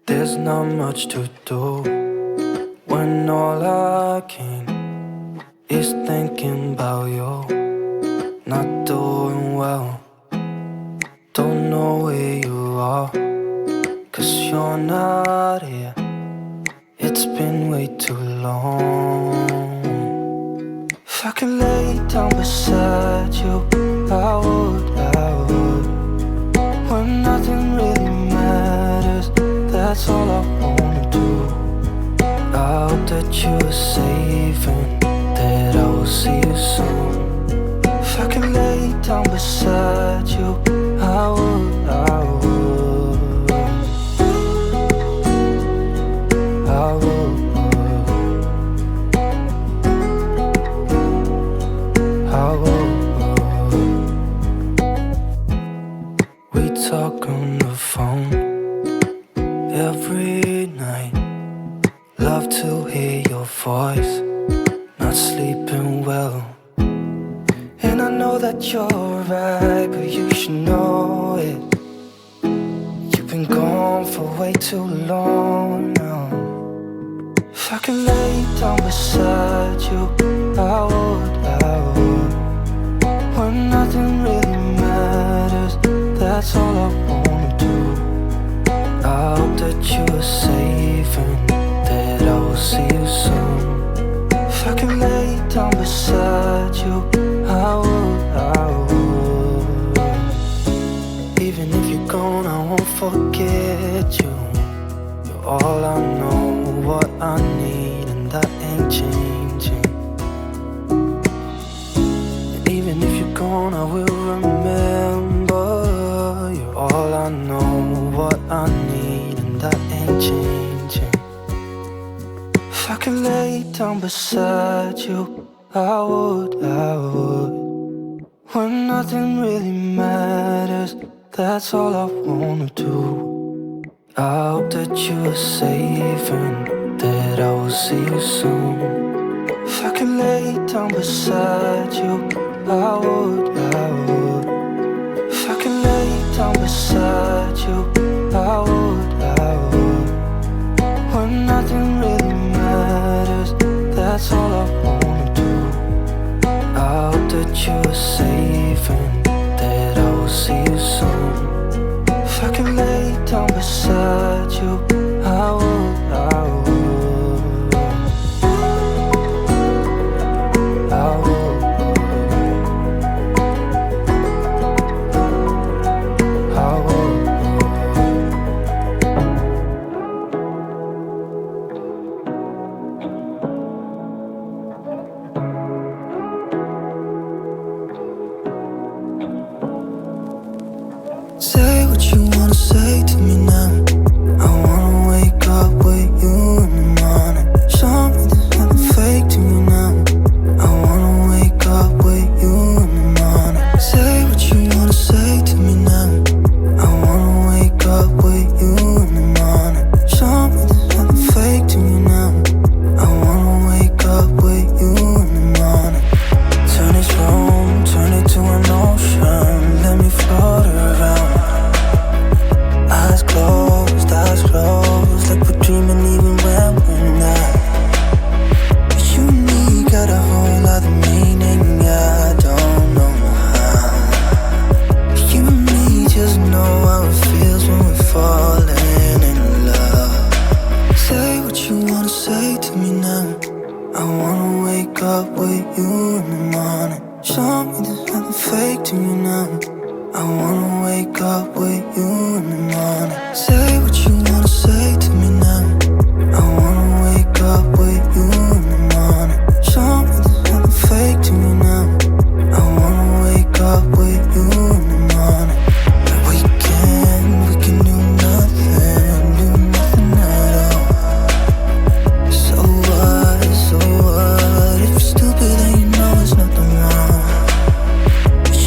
There's not much to do when all I can is thinking about you. Not doing well, don't know where you are, 'cause you're not here. It's been way too long. If I could lay down beside you, I would, when nothing really matters. That's all I wanna do. I hope that you are safe and that I will see you soon. If I could lay down beside you, I would, I would, I would, I would. We talk on the phone every night. Love to hear your voice. Not sleeping well, and I know that you're right, but you should know it. You've been gone for way too long now. If I could lay down beside you, I would, when nothing really matters. That's all I wanna do. I hope that you are safe and that I will see you soon. If I could lay down beside you, I would, I would. Even if you're gone, I won't forget you. You're all I know, what I need, and that ain't changing. And even if you're gone, I will remember. You're all I know, what I need, and that ain't changing. If down beside you, I would. When nothing really matters, that's all I wanna do. I hope that you are safe and that I will see you soon. If I could lay down beside you, I would. If I could lay down beside you, I would. When nothing really matters, that's all I wanna do. I hope that you are safe and that I will see you soon. If I could lay down beside you, I would. Say what you wanna say to me now. I wanna wake up with you in the morning. Show me there's nothing fake to me now. I wanna wake up with you in the morning. Say what you wanna say to me now. I wanna wake up with you in the morning. Show me there's nothing fake to me now. I wanna wake up with you in the morning. Turn this room, turn it to an ocean. Let me float around. Eyes closed, like we're dreaming even when we're not. You and me got a whole lot of meaning, I don't know how. You and me just know how it feels when we're falling in love. Say what you wanna say to me now. I wanna wake up with you in the morning. Show me there's nothing fake to me now. I wanna wake up with you in the morning. Say what you wanna say to me now. I wanna wake up with you in the morning. Show me there's nothing fake to me now. I wanna wake up with you in the morning. We can do nothing at all. So what, if you're stupid then you know there's nothing wrong.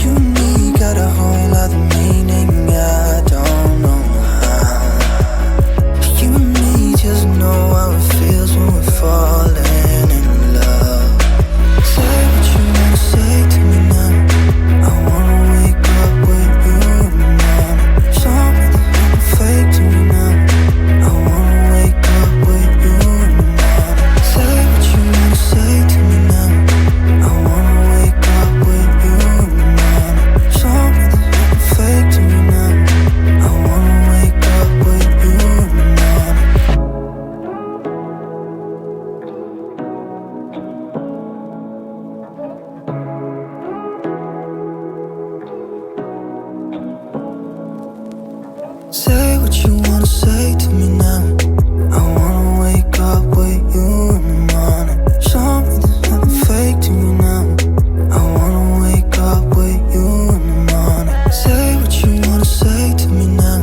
You and me got a whole lot of meaning, I don't know how. You and me just know how it feels when we're falling in love. Say what you wanna say to me now. I wanna wake up with you in the morning. Show me there's nothing fake to me now. I wanna wake up with you in the morning. Say what you wanna say to me now. I wanna wake up with you in the morning. Show me there's nothing fake to me now. I wanna wake up with you in the morning. Say what you wanna say to me now. I wanna wake up with you in the morning. Show me there's nothing fake to me now. I wanna wake up with you in the morning. Say what you wanna say to me now.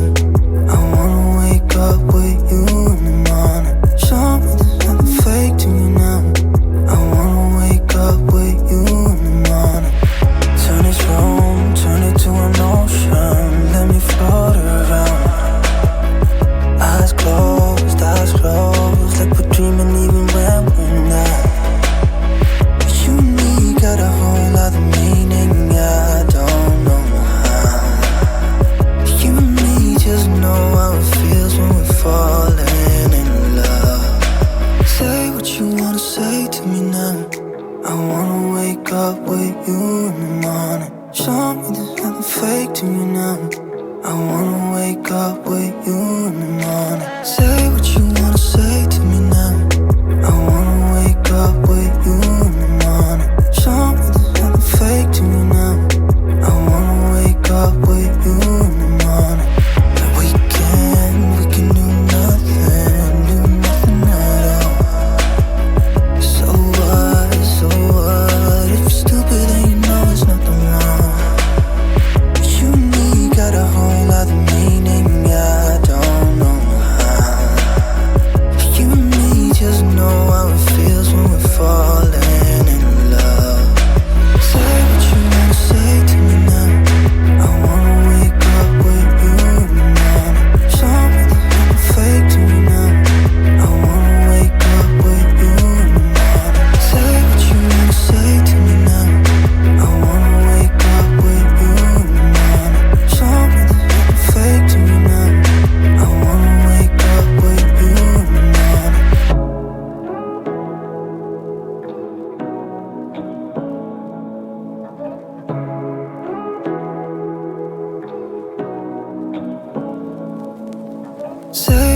I wanna wake up with you in the morning. Show me there's nothing fake to me now. I wanna wake up with you in the morning. Turn this room, turn it to an ocean. Let me float around. Eyes closed, like we're dreaming even when we're not. You and me got a whole lot of meaning, I don't know how. You and me just know how it feels when we're falling in love. Say what you wanna say to me now. I wanna wake up with you in the morning. Show me there's nothing fake to me now. I wanna wake up with you in the morning. Say what you wanna say to me now. I wanna wake up with you in the morning. Show me there's nothing fake to me now. I wanna wake up with you in the morning. We can do nothing at all. So what, if you're stupid then you know there's nothing wrong. You and me got a whole lot of meaning, I don't know how. You and me just know how it feels when we're falling. Say